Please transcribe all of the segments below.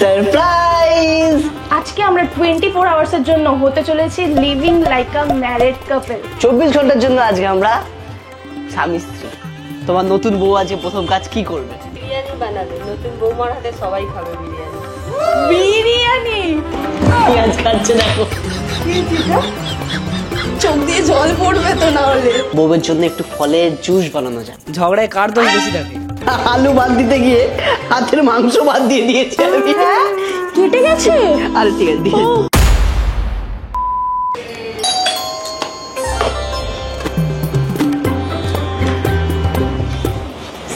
Surprise! আজকে আমরা 24 আওয়ার্সের জন্য হতে চলেছি লিভিং লাইক আ ম্যারিড কাপল। 24 ঘন্টার জন্য আজকে আমরা স্বামী স্ত্রী। তোমার নতুন বউ আজকে প্রথম কাজ কি করবে? বিরিয়ানি বানাবে। নতুন বৌমার হাতে সবাই খাবে বিরিয়ানি। বিরিয়ানি পেঁয়াজ কাটছে দেখো, চোখ দিয়ে জল পড়বে তো না হলে। বউয়ের জন্য একটু ফলের জুস বানানো যায়। ঝগড়ায় কার দোষ বেশি থাকে? আলু বাদ দিতে গিয়ে হাতের মাংস বাদ দিয়ে দিয়েছে আমি। কেটে গেছে। আরে ঠিক আছে, দিয়ে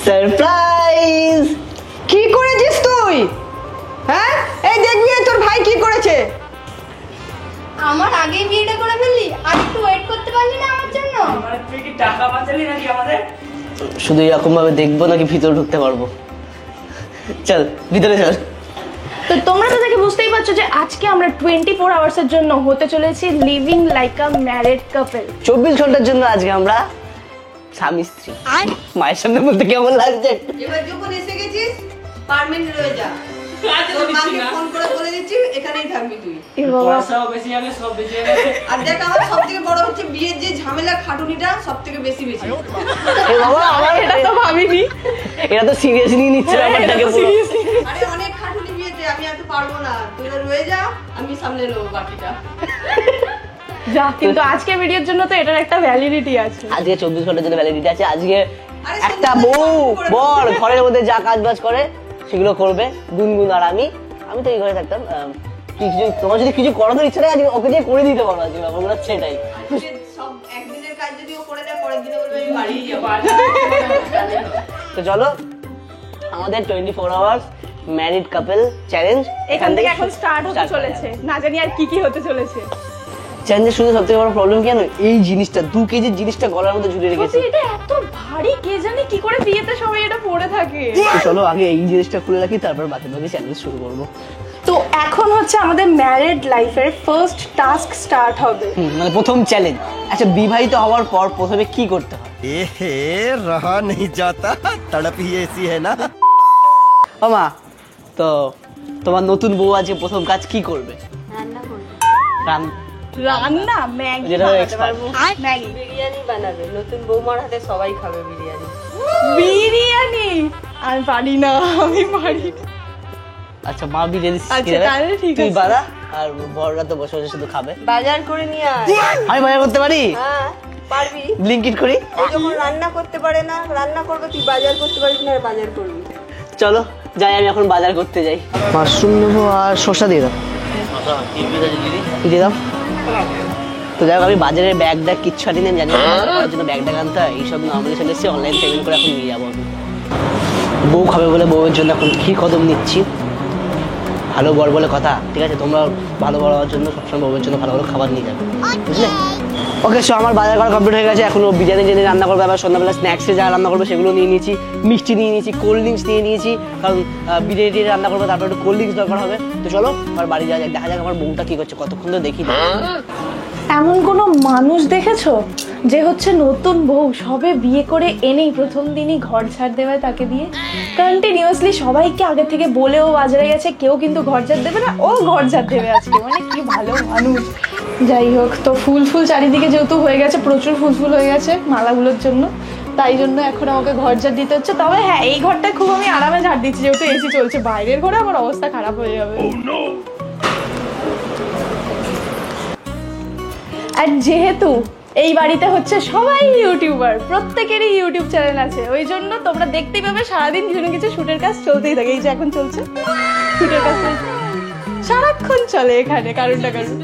সারপ্রাইজ! কি করেছিস তুই? হ্যাঁ, এই দেখবি তোর ভাই কি করেছে। আমার আগে বিয়েটা করে ফেললি, আর একটু ওয়েট করতে পারলি না আমার জন্য? তুই কি টাকা বাঁচালি নাকি আমাদের? শুধু এরকম ভাবে দেখবো নাকি ভিতরে ঢুকতে পারবো? চল ভিতরে চল। তো তোমরা তো দেখে বুঝতেই পারছো যে আজকে আমরা 24 আওয়ার্সের জন্য হতে চলেছি লিভিং লাইক আ ম্যারিড কাপল। 24 ঘন্টার জন্য আজকে আমরা স্বামী স্ত্রী। মায়ের সামনে বলতে কেমন লাগছে? এবার যখন এসে গেছিস পার্মানেন্ট রয়ে যা। তোর মাকে ফোন করে বলে দিচ্ছি এখানেই থাকবি তুই। পয়সাও বেশি যাবে, সব বেশি যাবে। আর দেখ আমার সবথেকে বড় হচ্ছে বিয়ের যে ঝামেলা খাটুনিটা সবথেকে বেশি। এ বাবা, আমার এটা তো ভাবিনি। এটা তো সিরিয়াসলি নিচ্ছে ব্যাপারটাকে পুরো। আরে অনেক খাটুনি বিয়েতে, আমি এত পারবো না। তুই রয়ে যা, আমি সামনে নেবো বাকিটা। যা, কিন্তু আজকে ভিডিওর জন্য তো এটার একটা ভ্যালিডিটি আছে। আজকে 24 ঘন্টার জন্য ভ্যালিডিটি আছে। আজকে আরে একটা সন্ধ্যাবেলা বউ কাজ করে বর দিবে। ঘরের মধ্যে যা কাজ বাজ করে সেগুলো করবে গুনগুন। আর আমি তো এই ঘরে থাকতাম। তোমার যদি কিছু করানোর ইচ্ছা থাকে আজকে ওকে দিয়ে করে দিতে পারবো। আজকে ব্যাপার হচ্ছে এটাই। আজকে সব একদিনের কাজ যদি ও করে দেয় পরের দিনে বলবে আমি বাড়ি যাবো। তো চলো আমাদের 24 আওয়ার্স ম্যারিড কাপল চ্যালেঞ্জ এখান থেকে এখন স্টার্ট হতে চলেছে। না জানি আর কি কি হতে চলেছে। চ্যালেঞ্জের শুধু সবথেকে বড় প্রবলেম কি জানো? এই জিনিসটা 2 কেজির জিনিসটা গলার মধ্যে ঝুলিয়ে রেখেছি। সত্যি এটা এত ভারী, কে জানে কি করে বিয়েতে সবাই এটা পরে থাকে। তো চলো আগে এই জিনিসটা খুলে রাখি, তারপর বাকি চ্যালেঞ্জ শুরু করবো। তো এখন হচ্ছে আমাদের ম্যারিড লাইফের ফার্স্ট টাস্ক স্টার্ট হবে। মানে প্রথম চ্যালেঞ্জ। আচ্ছা, বিবাহিত হওয়ার পর প্রথমে কি করতে হয়? रहा नहीं जाता, तड़प ही ऐसी है ना। ও মা, তো তোমার নতুন বউ আজকে প্রথম কাজ কি করবে? রান্না করবে। রান্না? ম্যাগি যেটা বানাতে expert। পারবো। ম্যাগি। বিরিয়ানি বানাবে। নতুন বৌমার হাতে সবাই খাবে বিরিয়ানি। বিরিয়ানি আমি পারি না, আমি পারি না। আচ্ছা, মা বিরিয়ানি আচ্ছা, শিখিয়ে দেবে। তাহলে ঠিক তুই আছে। বাড়া, আর বড়রা তো বসে বসে শুধু খাবে। বাজার করে নিয়ে আয়। আমি বাজার করতে পারি? হ্যাঁ পারবি। ব্লিঙ্কিট করি। ও যখন রান্না করতে পারে না, রান্না করবে, তুই বাজার করতে পারিস না, আর বাজার করবি। চলো যাই, আমি এখন বাজার করতে যাই। মাশরুম নেবো আর শসা দিয়ে দাও। দিয়ে দাও। তো যাই হোক, আমি বাজারের ব্যাগ ড্যাগ কিচ্ছু আনি না, জানি না আমার জন্য ব্যাগ ড্যাগ আনতে হয়। এইসব নর্মালি চলে এসেছি, অনলাইন পেমেন্ট করে এখন নিয়ে যাবো আমি। বউ খাবে বলে বউয়ের জন্য এখন ক্ষীর কদম নিচ্ছি। ভালো বর বলে কথা, ঠিক আছে? তোমরা ভালো বড় হওয়ার জন্য সবসময় বউয়ের জন্য ভালো ভালো খাবার নিয়ে যাবে, বুঝলে? ওকে, সো আমার বাজার করা কমপ্লিট হয়ে গেছে। এখন ও বিরিয়ানি জেনে রান্না করবে, আবার সন্ধ্যাবেলা স্ন্যাক্সে যা রান্না করবে সেগুলো নিয়ে নিয়েছি। মিষ্টি নিয়ে নিয়েছি, কোল্ড ড্রিঙ্কস নিয়ে নিয়েছি, কারণ বিরিয়ানি রান্না করবে, তারপর একটু কোল্ড ড্রিঙ্কস দরকার হবে। তো চলো আমার বাড়ি যাওয়া যাক, দেখা যাক আমার বউটা কি করছে, কতক্ষণ তো দেখি না। এমন কোনো মানুষ দেখেছো যে হচ্ছে নতুন বউ সবে বিয়ে করে এনেই প্রথম দিনই ঘর ছাড় দেবে তাকে দিয়ে? কন্টিনিউয়াসলি সবাইকে আগে থেকে বলেও বাজারে গেছে, কেউ কিন্তু ঘর ছাড় দেবে না, ও ঘর ছাড় দেবে আজকে। মানে কি ভালো মানুষ। যাই হোক, তো ফুল চারিদিকে যেহেতু হয়ে গেছে, প্রচুর ফুল হয়ে গেছে মালাগুলোর জন্য, তাই জন্য এখন আমাকে ঘর ঝাড় দিতে হচ্ছে। তবে হ্যাঁ, এই ঘরটায় খুব আমি আরামে ঝাড় দিচ্ছি যেহেতু এসি চলছে। বাইরের ঘরে আমার অবস্থা খারাপ হয়ে যাবে। আর যেহেতু এই বাড়িতে হচ্ছে সবাই ইউটিউবার, প্রত্যেকেরই ইউটিউব চ্যানেল আছে, ওই জন্য তোমরা দেখতেই পাবে সারাদিন কিছু না কিছু শুটের কাজ চলতেই থাকে। এই যে এখন চলছে শুটের কাজ, সারাক্ষণ চলে এখানে কারণ না কারণ।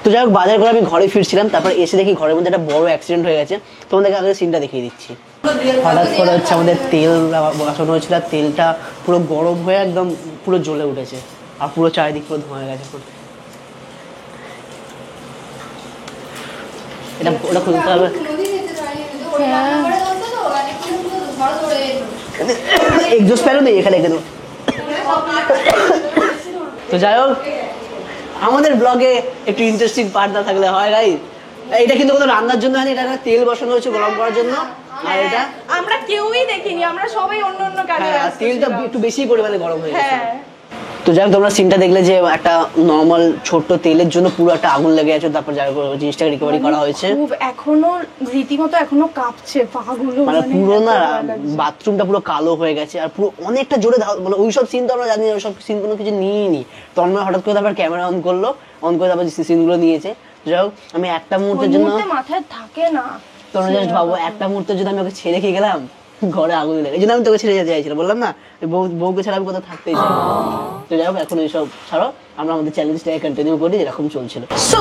তো যাই হোক, বাজার করে আমি ঘরে ফিরছিলাম, তারপর এসে দেখি ঘরের মধ্যে একটা বড় অ্যাক্সিডেন্ট হয়ে গেছে। তোমাদেরকে আগে সিনটা দেখিয়ে দিচ্ছি। হঠাৎ করে হচ্ছে আমাদের তেল বসানো হয়েছিল, আর তেলটা পুরো গরম হয়ে একদম পুরো জ্বলে উঠেছে, আর পুরো চারিদিক পুরো ধোঁয়া হয়ে গেছে। এটা ওটা খুলতে হবে। এক্সজস্ট ফ্যানও নেই এখানে, এখানে। তো যাই হোক, আমাদের ব্লগে একটু ইন্টারেস্টিং পার্ট না থাকলে হয় গাইস। এটা কিন্তু কোনো রান্নার জন্য হয়নি, এটা তেল বসানো হয়েছে গরম করার জন্য। আর এটা আমরা কেউই দেখিনি, আমরা সবাই অন্য অন্য কাজে হ্যাঁ, আর ব্যস্ত তেলটা ছিলাম। একটু বেশি পরিমাণে গরম হয়ে গেছে। হ্যাঁ তো যাই হোক, তোমরা সিনটা দেখলে যে একটা নর্মাল ছোট্ট তেলের জন্য পুরো একটা আগুন লেগে আছে, তারপর যাই হোক জিনিসটাকে রিকভারি করা হয়েছে। খুব এখনো রীতিমতো এখনো কাঁপছে পাগুলো, মানে পুরো না এত ভয় লাগছে। বাথরুমটা পুরো কালো হয়ে গেছে, আর পুরো অনেকটা জোরে মানে ওইসব সিন তো আমরা জানি না, ওইসব সিন কোনো কিছু নিইনি। তো আমরা হঠাৎ করে তারপর ক্যামেরা অন করলো, অন করে তারপর সিনগুলো নিয়েছে। যাই হোক, আমি একটা মুহূর্তের ওই জন্য, মুহূর্তে মাথায় থাকে না। তোমরা জাস্ট ভাবো, একটা মুহূর্তের জন্য আমি ওকে ছেড়ে খেয়ে গেলাম ঘরে আগুন লেগে। এই জন্য আমি তোকে ছেড়ে যেতে চাইছিলাম, বললাম না বউকে ছাড়া আমি কোথাও থাকতেই চাই না। তো যাই হোক, এখন এইসব ছাড়ো, আমরা আমাদের চ্যালেঞ্জটাকে কন্টিনিউ করি যেরকম চলছিল। সো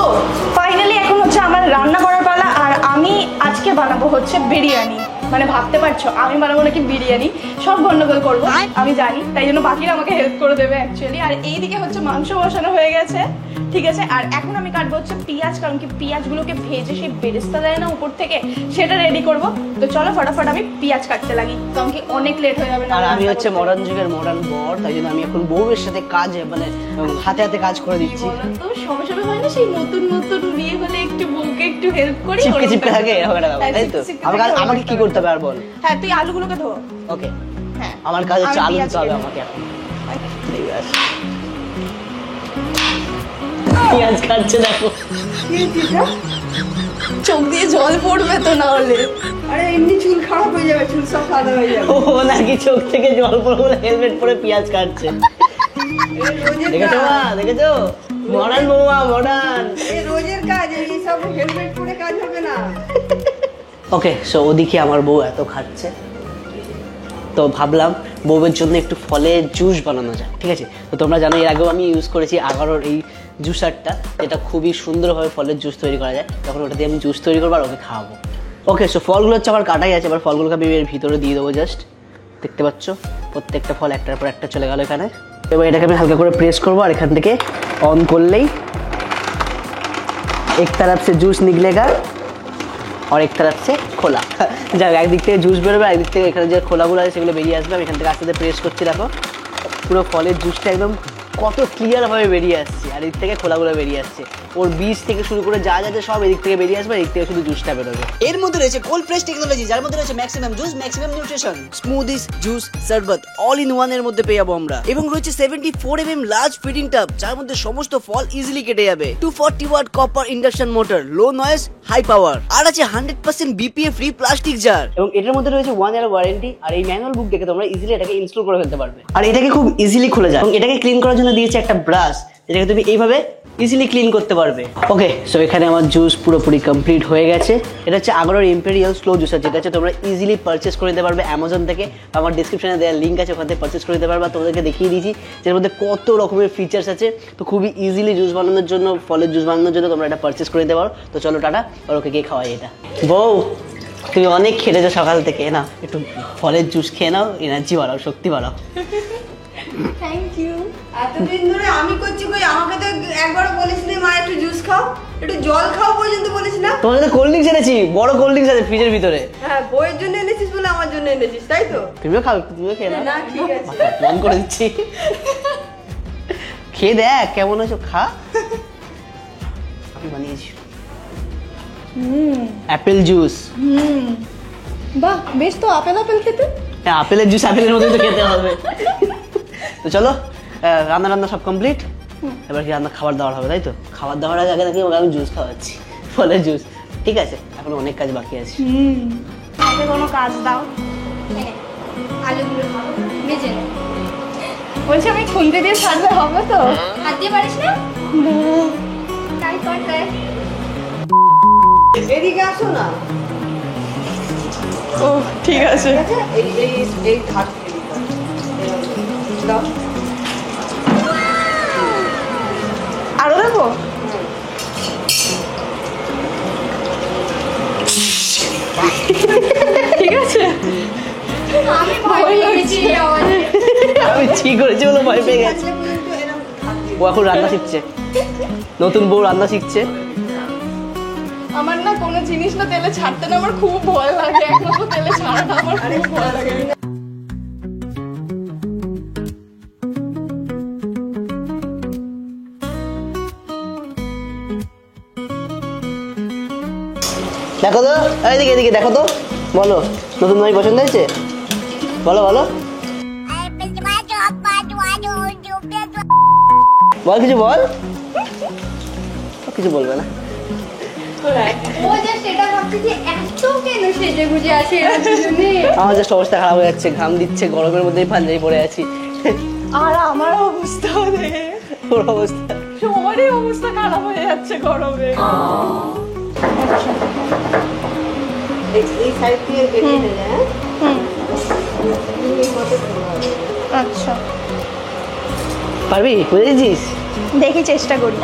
ফাইনালি এখন হচ্ছে আমার রান্না করার পালা, আর আমি আজকে বানাবো হচ্ছে বিরিয়ানি। মানে ভাবতে পারছো আমি বানাবো নাকি বিরিয়ানি, সব গন্ডগোল করবো আমি জানি, তাই জন্য বাকিরা আমাকে হেল্প করে দেবে অ্যাকচুয়ালি। আর এইদিকে হচ্ছে মাংস বসানো হয়ে গেছে, ঠিক আছে। আর এখন আমি কাটবো হচ্ছে পেঁয়াজ, কারণ কি পেঁয়াজগুলোকে ভেজে সেই বেরেস্তা দেয় না উপর থেকে, সেটা রেডি করব। তো চলো ফটাফট আমি পেঁয়াজ কাটতে লাগি, কারণ কি অনেক লেট হয়ে যাবে না। আর আমি হচ্ছে মডার্ন যুগের মডার্ন বর, তাই জন্য আমি এখন বউয়ের সাথে কাজে মানে হাতে হাতে কাজ করে দিচ্ছি। তো সবে সবে হয় না, সেই নতুন নতুন বিয়ে হলে একটু বউকে একটু হেল্প করি, চিপকে চিপকে থাকে এরকম একটা ব্যাপার, তাই তো? আমাকে কি করতে হবে আর বল? হ্যাঁ তুই আলুগুলোকে ধো। ওকে, হ্যাঁ আমার কাজ হচ্ছে আমি আলু পেঁয়াজ দিতে হবে কেটে আমাকে এখন। ঠিক আছে, পেঁয়াজ কাটছে দেখো। চোখ দিয়ে জল পড়বে তো না হলে। আরে এমনি চুল খারাপ হয়ে যাবে, চুল সব সাদা হয়ে যাবে। ও নাকি চোখ থেকে জল পড়ে বলে হেলমেট পরে পেঁয়াজ কাটছে। এই রোজের দেখেছো কাজ। মা, দেখেছো? মডার্ন বৌমা, মডার্ন। এই রোজের কাজ, এই সব হেলমেট পরে কাজ হবে না। ওকে, সো ওদিকে আমার বউ এত খাচ্ছে, তো ভাবলাম বউয়ের জন্য একটু ফলের জুস বানানো যায়, ঠিক আছে? তো তোমরা জানো এর আগেও আমি ইউজ করেছি আগারোর এই জুসারটা, যেটা খুবই সুন্দরভাবে ফলের জুস তৈরি করা যায়। তখন ওটা দিয়ে আমি জুস তৈরি করবো আর ওকে খাওয়াবো। ওকে, সো ফলগুলো হচ্ছে আমার কাটাই আছে, এবার ফলগুলোকে আমি এর ভিতরে দিয়ে দেবো। জাস্ট দেখতে পাচ্ছ প্রত্যেকটা ফল একটার পর একটা চলে গেল এখানে। এবার এটাকে আমি হালকা করে প্রেস করবো, আর এখান থেকে অন করলেই এক তরফ সে জুস নিকলেগা আর এক তরফ সে খোলা। যাক, একদিক থেকে জুস বেরোবে, একদিক থেকে এখানে যে খোলাগুলো আছে সেগুলো বেরিয়ে আসবে। আমি এখান থেকে আস্তে আস্তে প্রেস করছি, দেখো পুরো ফলের জুসটা একদম কত ক্লিয়ারভাবে বেরিয়ে আসছে, আর এদিক থেকে খোলাগুলো বেরিয়ে আসছে। ওর বীজ থেকে শুরু করে যা যা সব এদিক থেকে বেরিয়ে আসবে, এদিক থেকে শুধু জুসটা বেরোবে। এর মধ্যে রয়েছে কোল্ড প্রেস টেকনোলজি, যার মধ্যে রয়েছে maximum juice, maximum nutrition, smoothies, juice, শরবত অল ইন ওয়ান এর মধ্যে পেয়ে যাবো আমরা। এবং রয়েছে 74 mm লার্জ ফিডিং টাব, যার মধ্যে সমস্ত ফল ইজিলি কেটে যাবে। 240 ওয়াট কপার ইন্ডাকশন মোটর, লো নয়েজ, হাই পাওয়ার। আর আছে 100% BPA ফ্রি প্লাস্টিক জার। এবং এটার মধ্যে রয়েছে 1 year ওয়ারেন্টি। আর এই ম্যানুয়াল বুক দেখে তোমরা ইজিলি এটাকে ইনস্টল করে ফেলতে পারবে। আর এটাকে খুব ইজিলি খুলে যায়, এবং এটাকে ক্লিন করার জন্য দিয়েছে একটা ব্রাশ, যেটাকে তুমি এইভাবে ইজিলি ক্লিন করতে পারবে। ওকে, সো এখানে আমার জুস পুরোপুরি কমপ্লিট হয়ে গেছে। এটা হচ্ছে আগারোর ইম্পেরিয়াল স্লো জুসার, যেটা হচ্ছে তোমরা ইজিলি পারচেস করে নিতে পারবে অ্যামাজন থেকে। আমার ডিসক্রিপশনে দেওয়ার লিঙ্ক আছে, ওখান থেকে পারচেস করে নিতে পারবে। তোমাদেরকে দেখিয়ে দিয়েছি যের মধ্যে কত রকমের ফিচার্স আছে। তো খুবই ইজিলি জুস বানানোর জন্য, ফলের জুস বানানোর জন্য তোমরা এটা পারচেস করে নিতে পারো। তো চলো টাটা, আর ওকে কে খাওয়াই এটা। বউ, তুমি অনেক খেটেছো সকাল থেকে, না একটু ফলের জুস খেয়ে নাও, এনার্জি বাড়াও, শক্তি বাড়াও। Thank you. এতদিন ধরে আমি করছি, কই আমাকে তো একবারও বলিস নি মা একটু জুস খাও, একটু জল খাও পর্যন্ত বলিস না। তোমার জন্য কোল্ড ড্রিঙ্কস এনেছি, বড় কোল্ড ড্রিঙ্কস আছে ফ্রিজের ভিতরে। হ্যাঁ, বইয়ের জন্য এনেছিস বলে আমার জন্য এনেছিস, তাই তো? তুমিও খাও, তুমিও খেয়ে নাও। না, ঠিক আছে। মন করে দিচ্ছি, খেয়ে দেখ কেমন হয়েছে, খা। আমি বানিয়েছি অ্যাপেল জুস। বাহ, বেশ তো আপেল আপেল খেতে। হ্যাঁ, আপেলের জুস আপেলের মধ্যেই তো খেতে হবে। তো চলো, রান্না রান্না সব কমপ্লিট। এবার কি রান্না খাবার দাবার হবে, তাই তো? খাবার দাবার আগে নাকি ওকে আমি জুস খাওয়াচ্ছি, ফলের জুস। ঠিক আছে, এখন অনেক কাজ বাকি আছে। আমাকে কোনো কাজ দাও। আলুগুলো খাবো, ভেজে নে। বলছি আমি খুন্তি দিয়ে ছাড়লে হবে তো? হাত দিয়ে পারিস না? তাই কর তাই। এদিকে আসো না। ও ঠিক আছে। ঠিক আছে, এই এই এই ঘাট দাও। আরো দেবো? ঠিক আছে। আমি ভয় পেয়ে গেছি এই আওয়াজে। আমি ঠিক করেছি বলে ভয় পেয়ে গেছি। আসলে পর্যন্ত এরকম হাত দিয়ে ও এখন রান্না শিখছে, নতুন বউ রান্না শিখছে। আমার না কোনো জিনিস না তেলে ছাড়তে না আমার খুব ভয় লাগে, একমাত্র তেলে ছাড়াটা আমার খুব ভয় লাগে। দেখো তো, এদিকে এদিকে দেখো তো, বলো নতুন নয় পছন্দ হয়েছে? বলো বলো বল, কিছু বল। কিছু বলবে না। ও জাস্ট এটা ভাবছে যে এত কেন সেজে গুজে আছে এরা দুজনে। আমার জাস্ট অবস্থা খারাপ হয়ে যাচ্ছে, ঘাম দিচ্ছে, গরমের মধ্যেই পাঞ্জাবি পরে আছি। আর আমার অবস্থা ওর অবস্থা সবারই অবস্থা খারাপ হয়ে যাচ্ছে গরমে। এই সাইড দিয়ে বেরিয়ে নেবে। আচ্ছা পারবি? বুঝেছিস? দেখি চেষ্টা করি।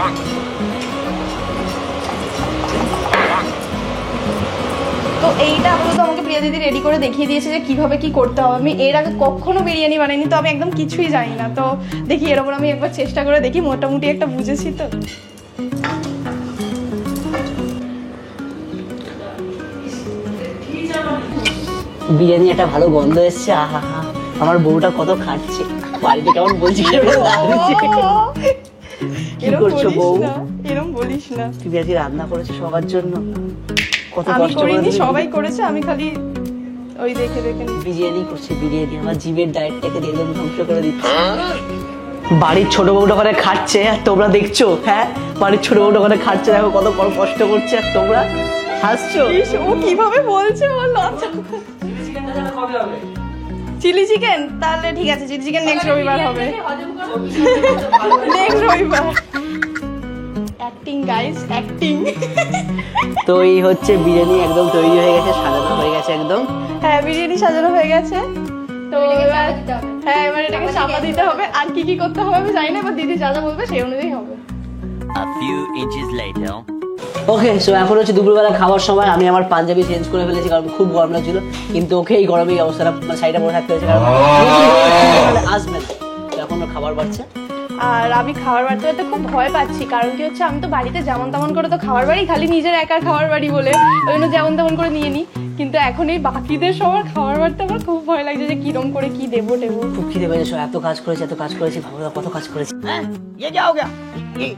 তো এইটা আপাতত আমাকে প্রিয়া দিদি রেডি করে দেখিয়ে দিয়েছে যে কিভাবে কি করতে হবে। আমি এর আগে কখনো বিরিয়ানি বানাইনি, তো আমি একদম কিছুই জানি না। তো দেখি এর উপর আমি একবার চেষ্টা করে দেখি, মোটামুটি একটা বুঝেছি। তো বিরিয়ানি একটা ভালো গন্ধ এসছে। আহা হা, আমার বউটা কত খাচ্ছে, বাড়িতে কেমন বলছি কি করছো বউ? এরকম বলিস না। তুমি আজকে রান্না করেছো সবার জন্য, কত আমি কষ্ট করে করিনি, তুমি সবাই করেছে, আমি খালি ওই দেখে দেখে নিচ্ছি। বিরিয়ানি করছে। বিরিয়ানি আমার জিভের ডায়েটটাকে একদম ধ্বংস করে দিচ্ছে। বাড়ির ছোট বউটা ওখানে খাচ্ছে আর তোমরা দেখছো। হ্যাঁ, বাড়ির ছোট বউটা ওখানে খাচ্ছে, দেখো কত বড় কষ্ট করছে আর তোমরা হাসছো। ইস, ও কিভাবে বলছে, ও লজ্জা। চিকেনটা তাহলে কবে হবে? চিলি চিকেন তাহলে ঠিক আছে, চিলি চিকেন নেক্সট রবিবার হবে। নেক্সট রবিবার। Acting guys, acting. তো এই হচ্ছে বিরিয়ানি একদম তৈরি হয়ে গেছে, সাজানো হয়ে গেছে একদম। হ্যাঁ, বিরিয়ানি সাজানো হয়ে গেছে। তো এটাকে চাপা দিতে হবে। হ্যাঁ, এবার এটাকে চাপা দিতে হবে। আর কি কি করতে হবে আমি জানি না, এবার দিদি যা যা বলবে সেই অনুযায়ী হবে। A few inches later. Okay, so এখন হচ্ছে দুপুরবেলা খাওয়ার সময়। আমি আমার পাঞ্জাবি চেঞ্জ করে ফেলেছি কারণ খুব গরম লাগছিল, কিন্তু ওকে এই গরমে এই অবস্থাটা শাড়িটা পরে থাকতে হয়েছে কারণ আসবে না। তো এখন ওর খাবার বাড়ছে। আর আমি খাবার বাড়তে বাড়তে খুব ভয় পাচ্ছি, কারণ কি হচ্ছে আমি তো বাড়িতে যেমন তেমন করে তো খাবার বাড়ি, খালি নিজের একার খাবার বাড়ি বলে ওই জন্য যেমন তেমন করে নিয়ে নিই। কিন্তু এখন এই বাকিদের সবার খাবার বাড়তে আমার খুব ভয় লাগছে যে কিরম করে কি দেবো টেবো। খুব খিদে পেয়েছে, এত কাজ করেছি এত কাজ করেছি, ভাবো কত কাজ করেছি। হ্যাঁ, ये क्या हो गया?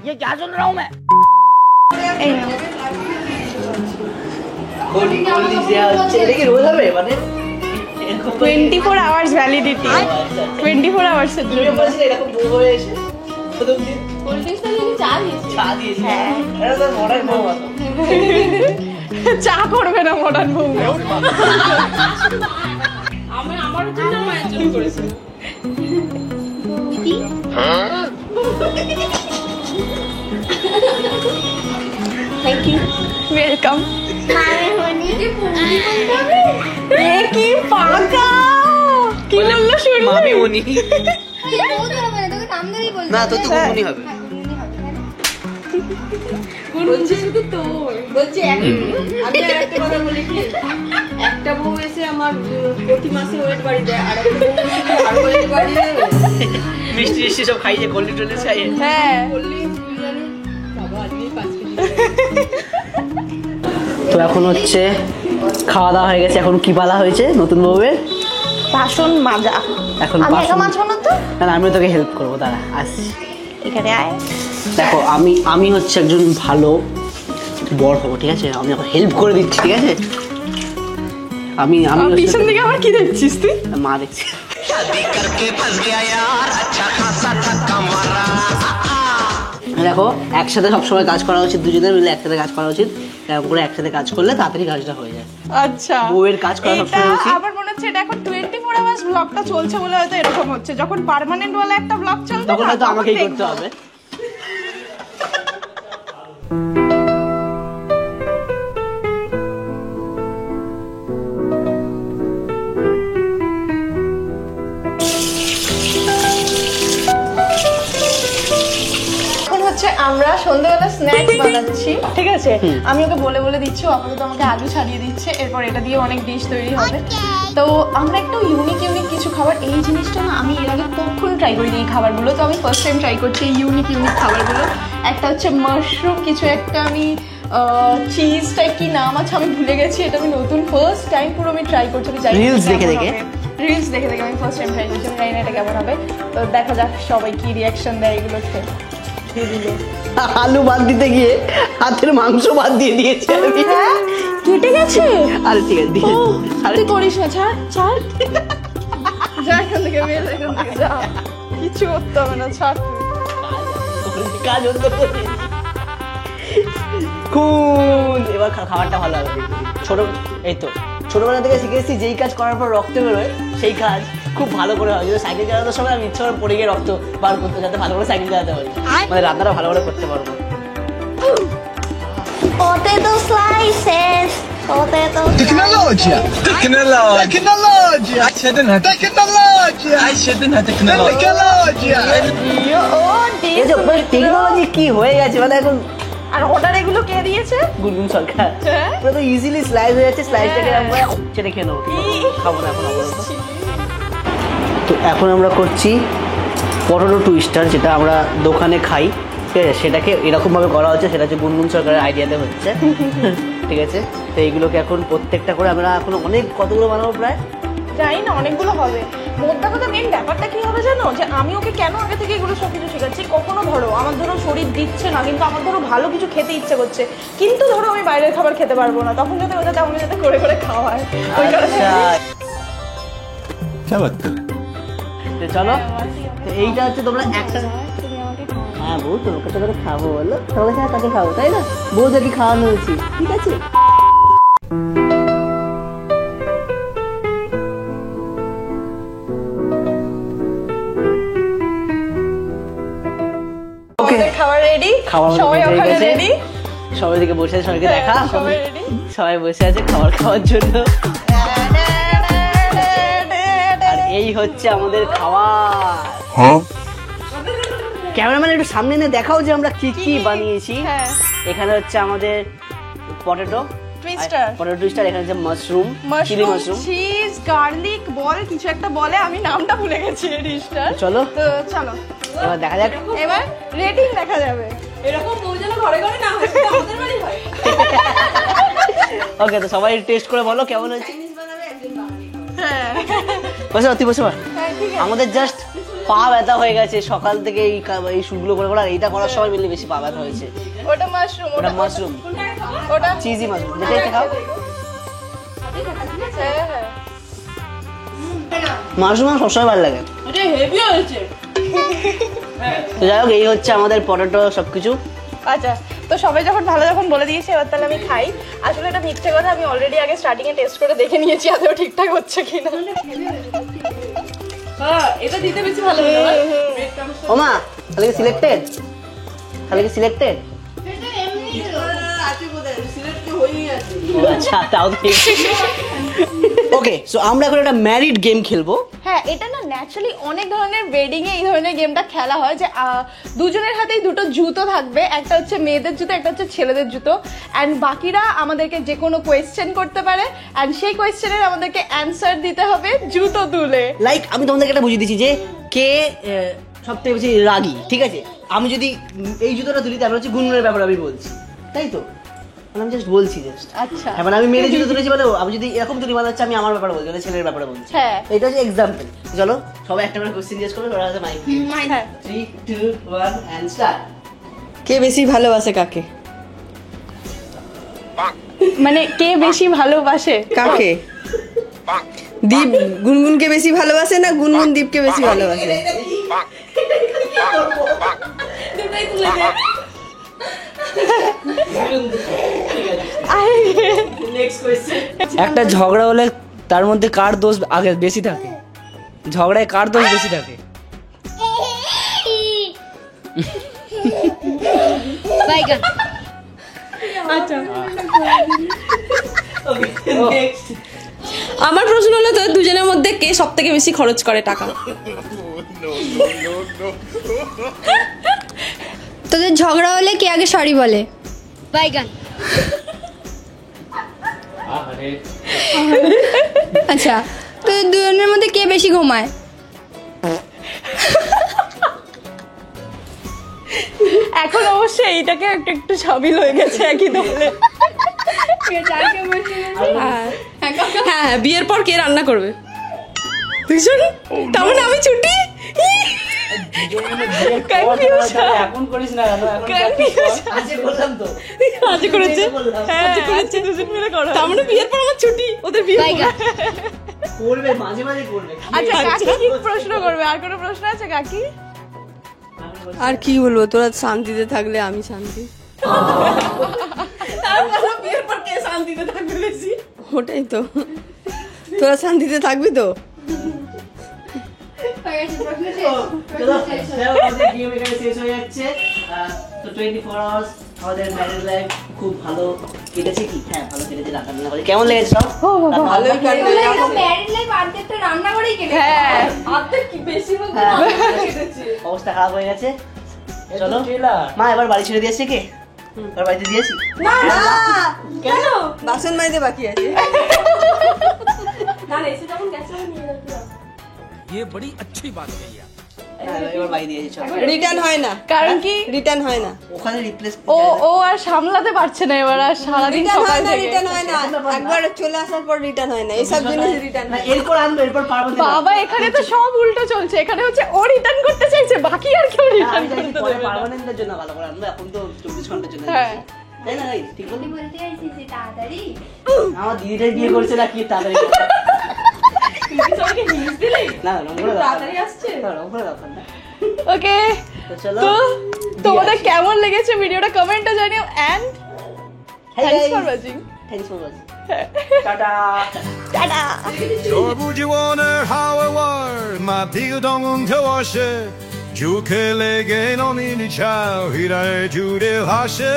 ये क्या सुन रहा हूँ मैं? এই নাও। এটা কি রোজ হবে মানে 24 আওয়ার্স ভ্যালিডিটি, 24 আওয়ার্স এর জন্য। এরকম বউ হয়ে এসে প্রথম দিন কোল্ড ড্রিঙ্কসটা নিয়ে চা দিয়েছি। চা দিয়েছে। এটা তো মডার্ন বউ মতো। চা করবে না মডার্ন বউ। আমি আমার জন্য মায়ের জন্য করেছি। Thank you, welcome. মানে হনি যে পুরি করতে হবে। এ কি পাকা, কি বললো শুনি? মামি উনি আরে বলতে হবে না, তোকে নাম ধরেই বলতে না, হবে। তো তো উনি হবে। হ্যাঁ, উনি হবে, তাই না? বলছি শুধু তোর বলছি আমি আর একটা কথা বলি কি, একটা বউ এসে আমার প্রতি মাসে ওয়েট বাড়ি দেয়, আর একটা বউ এসে আর ওয়েট বাড়িয়ে দেবে। মিষ্টি মিষ্টি সব খাইছে, কোল্ড ড্রিঙ্কস খাইয়ে। হ্যাঁ, বললি বিরিয়ানি বাবা আজকে 5 কেজি। তো এখন হচ্ছে খাওয়া দাওয়া হয়ে গেছে, এখন কি পালা হয়েছে নতুন বউয়ের? বাসন মাজা। এখন আমি একা বাসন- মাজবো না তো, না, আমিও তোকে হেল্প করবো, দাঁড়া আসছি। এখানে আয়। দেখো আমি হচ্ছে একজন ভালো বর হবো, ঠিক আছে? আমি এখন হেল্প করে দিচ্ছি, ঠিক আছে? আমি আমি আমার ওর পিছন সাথে- দিকে আবার কি দেখছিস তুই? মা দেখছি। দেখো, একসাথে সবসময় কাজ করা উচিত, দুজনের মিলে একসাথে কাজ করা উচিত। এরকম করে একসাথে কাজ করলে তাড়াতাড়ি কাজটা হয়ে যায়। আচ্ছা, বউয়ের কাজ করা এটা সবসময় উচিত। আবার মনে হচ্ছে এটা এখন 24 আওয়ার্স ব্লগটা চলছে বলে হয়তো এরকম হচ্ছে। যখন পার্মানেন্ট ওয়ালা একটা ব্লগ চলবে তখন না, হয়তো তখন আমাকেই দেখবো। করতে হবে। এখন হচ্ছে আমরা সন্ধ্যাবেলা স্ন্যাক্স বানাচ্ছি, ঠিক আছে? আমি ওকে বলে বলে দিচ্ছি, ও আপাতত আমাকে আলু ছাড়িয়ে দিচ্ছে, এরপর এটা দিয়ে অনেক ডিশ তৈরি হবে। তো আমরা একটু ইউনিক ইউনিক কিছু খাবার, এই জিনিসটা না আমি এর আগে কখনো ট্রাই করিনি এই খাবারগুলো, তো আমি ফার্স্ট টাইম ট্রাই করছি এই ইউনিক ইউনিক খাবারগুলো। একটা হচ্ছে মাশরুম কিছু একটা, আমি চিজ টাইপ কি নাম আছে আমি ভুলে গেছি, এটা আমি নতুন ফার্স্ট টাইম পুরো আমি ট্রাই করছি। Reels দেখে দেখে? রিলস দেখে দেখে আমি ফার্স্ট টাইম ট্রাই করছি, আমি জানি না এটা কেমন হবে। তো দেখা যাক সবাই কি রিয়াকশন দেয় এগুলো খেয়ে। আলু বাদ দিতে গিয়ে হাতের মাংস বাদ দিয়ে দিয়েছে আমি। হ্যাঁ, কেটে গেছে? আরে ঠিক আছে ঠিক ও, আছে আরে তুই করিস না, ছাড় ছাড়। যা এখান থেকে, বের হ এখান থেকে, যা। কিচ্ছু করতে হবে না, ছাড় তুই। কাজ হতো কোন এবার খাবারটা ভালো হবে ছোট এই তো ছোটবেলা থেকে শিখেছি যেই কাজ করার পর রক্ত বেরোয় সেই কাজ খুব ভালো করে হয়। যদি সাইকেল চালানোর সময় আমি ইচ্ছা করে পড়ে গিয়ে রক্ত বার করতে যাতে ভালো করে সাইকেল চালাতে পারি, মানে রান্নাটা ভালো করে করতে পারবো। Potato slices. Potato Tecnologia! Tecnologia! Tecnologia! Tecnologia! Technology কি হয়ে গেছে মানে এখন আর অর্ডার এগুলো কে দিয়েছে? গুনগুন সরকার হ্যাঁ। পুরো তো ইজিলি স্লাইস হয়ে যাচ্ছে, স্লাইসটাকে আমরা ছেড়ে খেয়ে নেবো, খাবো না এখন আপাতত। তো এখন আমরা করছি পটেটো টুইস্টার, যেটা আমরা দোকানে খাই, ঠিক আছে? সেটাকে এরকমভাবে করা হচ্ছে, সেটা হচ্ছে গুনগুন সরকারের আইডিয়াতে হচ্ছে, ঠিক আছে? তো এইগুলোকে এখন প্রত্যেকটা করে আমরা এখন অনেক কতগুলো বানাবো প্রায় জানি না, অনেকগুলো হবে। মোদ্দা কথা মেন ব্যাপারটা কি হবে জানো, যে আমি ওকে কেন আগে থেকে এগুলো সব কিছু শেখাচ্ছি। কখনো ধরো আমার ধরো শরীর দিচ্ছে না, কিন্তু আমার ধরো ভালো কিছু খেতে ইচ্ছে করছে, কিন্তু ধরো আমি বাইরের খাবার খেতে পারবো না, তখন যাতে ওটা তেমন যাতে করে করে খাওয়ায় ওই কারণে। আচ্ছা क्या बात कर তো চলো, তো এইটা হচ্ছে তোমরা একটা হ্যাঁ বউ তোমাকে তো করে খাবো বলো, তোমাকে ছাড়া তাকে খাবো তাই না? বউ যদি খাওয়ানো উচিত, ঠিক আছে? আমাদের খাবার রেডি, খাবার সবাই ready হয়ে ওখানে গেছে। রেডি। সবাই দিকে বসে আছে, সবাইকে দেখা, সবাই রেডি। সবাই বসে আছে খাবার খাওয়ার জন্য। আর এই হচ্ছে আমাদের খাবার। ক্যামেরাম্যান একটু সামনে এনে দেখাও যে আমরা কি কি বানিয়েছি। হ্যাঁ। এখানে হচ্ছে আমাদের পটেটো Twister। পটেটো টুইস্টার, এখানে হচ্ছে mushroom, chilli mushroom, mushroom. Cheese, garlic ball কিছু একটা বলে, আমি নামটা ভুলে গেছি এই ডিশটার। চলো তো চলো এবার দেখা যাক। এবার রেটিং দেখা যাবে। এরকম বউ যেন ঘরে ঘরে না হয়, শুধু আমাদের বাড়ি হয়। ওকে, তো সবাই টেস্ট করে বলো কেমন হয়েছে। হ্যাঁ বসে তুই বসে পড়। হ্যাঁ, ঠিক আছে। আমাদের জাস্ট পা ব্যথা হয়ে গেছে সকাল থেকে এই শুটগুলো করে আর এইটা করার সময় মিলে বেশি পা ব্যথা হয়েছে। ওটা মাশরুম, ওটা মাশরুম, ওটা চিজি মাশরুম, যেটাই খাও। হ্যাঁ হ্যাঁ। মাশরুম আমার সবসময় ভালো লাগে। এটা হেভি হয়েছে। তো যাই হোক, এই হচ্ছে আমাদের পটেটো সবকিছু। আচ্ছা, তো সবাই যখন বলে দিয়েছে এবার তাহলে আমি খাই। আসলে এটা মিথ্যে কথা, আমি অলরেডি আগে স্টার্টিং এ টেস্ট করে দেখে নিয়েছি আদৌ ঠিকঠাক হচ্ছে কিনা। হ্যাঁ, এটা দিতে বেশি ভালো হলো না? ওমা তাহলে কি সিলেক্টেড? তাহলে কি সিলেক্টেড? আছে বোধহয়, সিলেক্ট তো হয়েই আছে। আচ্ছা তাও ঠিক। ওকে, সো আমরা এখন একটা ম্যারিড গেম খেলবো। হ্যাঁ, এটা না ন্যাচারালি অনেক ধরনের ওয়েডিং এ এই ধরনের গেমটা খেলা হয়, যে দুজনের হাতেই দুটো জুতো থাকবে, একটা হচ্ছে মেয়েদের জুতো, একটা হচ্ছে ছেলেদের জুতো, অ্যান্ড বাকিরা আমাদেরকে যে কোনো কোয়েশ্চেন করতে পারে, অ্যান্ড সেই কোয়েশ্চেনের আমাদেরকে অ্যান্সার দিতে হবে জুতো তুলে। লাইক আমি তোমাদেরকে একটা বুঝিয়ে দিচ্ছি যে কে সব থেকে বেশি রাগী, ঠিক আছে? আমি যদি এই জুতোটা তুলি তারপর হচ্ছে গুনগুনের ব্যাপারে আমি বলছি, তাই তো? মানে আমি জাস্ট বলছি জাস্ট। আচ্ছা, হ্যাঁ, মানে আমি মেয়েদের জুতো তুলেছি বলে আমি যদি এরকম তুলি মানে হচ্ছে আমি আমার ব্যাপারে বলছি, ছেলের ব্যাপারে বলছি। হ্যাঁ। এটা হচ্ছে এক্সাম্পল। চলো সবাই একটা করে কোশ্চেন জিজ্ঞেস করবে, ওরা হচ্ছে মাইক। হ্যাঁ। 3 2 1 এন্ড স্টার্ট। কে বেশি ভালোবাসে কাকে? মানে কে বেশি ভালোবাসে কাকে? দীপ গুনগুনকে বেশি ভালোবাসে না গুনগুন দীপকে বেশি ভালোবাসে? দুটাই তুলে দে। Next question. একটা ঝগড়া হলে তার মধ্যে কার দোষ আগে বেশি থাকে? ঝগড়ায় কার দোষ বেশি থাকে? নেক্সট। আমার প্রশ্ন হলো তো দুজনের মধ্যে কে সব থেকে বেশি খরচ করে টাকা? তোদের ঝগড়া হলে কে আগে সরি বলে? বাইগান। আচ্ছা, তোদের দুজনের মধ্যে কে বেশি ঘুমায়? এখন অবশ্য এইটাকে একটু একটু সামিল হয়ে গেছে একই দলে। হ্যাঁ হ্যাঁ, বিয়ের পর কে রান্না করবে? দুজন? তার মানে আমি ছুটি। এখন করিস না কেন? এখন practice কর। আজকে বললাম তো আজ করেছে হ্যাঁ, আজ করেছে দুজন মিলে করো তার মানে বিয়ের পর আমার ছুটি ওদের বিয়ে করবে, মাঝে মাঝে করবে। আচ্ছা কাকি কি প্রশ্ন করবে? আর কোনো প্রশ্ন আছে কাকি? আর কি বলবো, তোরা শান্তিতে থাকলে আমি শান্তি। তারপর বিয়ের পর কে শান্তিতে থাকবে বেশি ওটাই তো, তোরা শান্তিতে থাকবি তো? হয়ে গেছে, প্রশ্ন শেষ। চলো, প্রশ্ন শেষ। দেখো, আমাদের গেম এখানে শেষ হয়ে যাচ্ছে। তো 24 আওয়ার্স আমাদের ম্যারেজ লাইফ খুব ভালো কেটেছে কি? হ্যাঁ, ভালো কেটেছে। রান্না বান্না করে কেমন লেগেছে সব? ভালোই কাটবে। তোমরা একদম married life আর্ধেকটা রান্না করেই কেটেছে। হ্যাঁ অর্ধেক কি বেশি বলতে কেটেছে অবস্থা খারাপ হয়ে গেছে। চলো ট্রেলার মা, এবার বাড়ি ছেড়ে দিয়েছে কে? এবার বাড়িতে দিয়েছি? কেন? বাসন মাইতে বাকি আছে। না এসে যখন গেছে নিয়ে যাচ্ছি হ্যাঁ, এবার বাড়ি দিয়েছি। চলো, রিটার্ন হয় না, কারণ কি রিটার্ন হয় না, ওখানে রিপ্লেস ও আর সামলাতে পারছে না এবার, আর সারাদিন রিটার্ন সকাল হয় না, থেকে। রিটার্ন হয় না। একবার চলে আসার পর রিটার্ন হয় না, এইসব জিনিস রিটার্ন হয় না। এরপর আনবো, এরপর পারবো না। বাবা এখানে তো সব উল্টো চলছে, এখানে হচ্ছে ও রিটার্ন করতে চাইছে, বাকি আর কেউ আমি রিটার্ন চাইছি করতে পরে দেবে না। পার্মানেন্টের জন্য ভালো করে আনবো, এখন তো 24 ঘন্টার জন্য হ্যাঁ। দিয়েছি। তাই না? ঠিক বলি? তুই বলতে চাইছিস যে তাড়াতাড়ি? আমার দিদিটাই বিয়ে করছে না কি তাড়াতাড়ি? সবাইকে হিন্স দিলি না, রংপুরে তাড়াতাড়ি আসছে রংপুরে দরকার না। ওকে, তো চলো, তো তোমাদের কেমন লেগেছে ভিডিওটা কমেন্টে জানিও, and thanks for watching. Thanks for watching. টাটা সবুজ বনের হাওয়ার মাটির দংশে ঝুঁকে লেগে নমিনি ছাও হীরায় জুড়ে ভাসে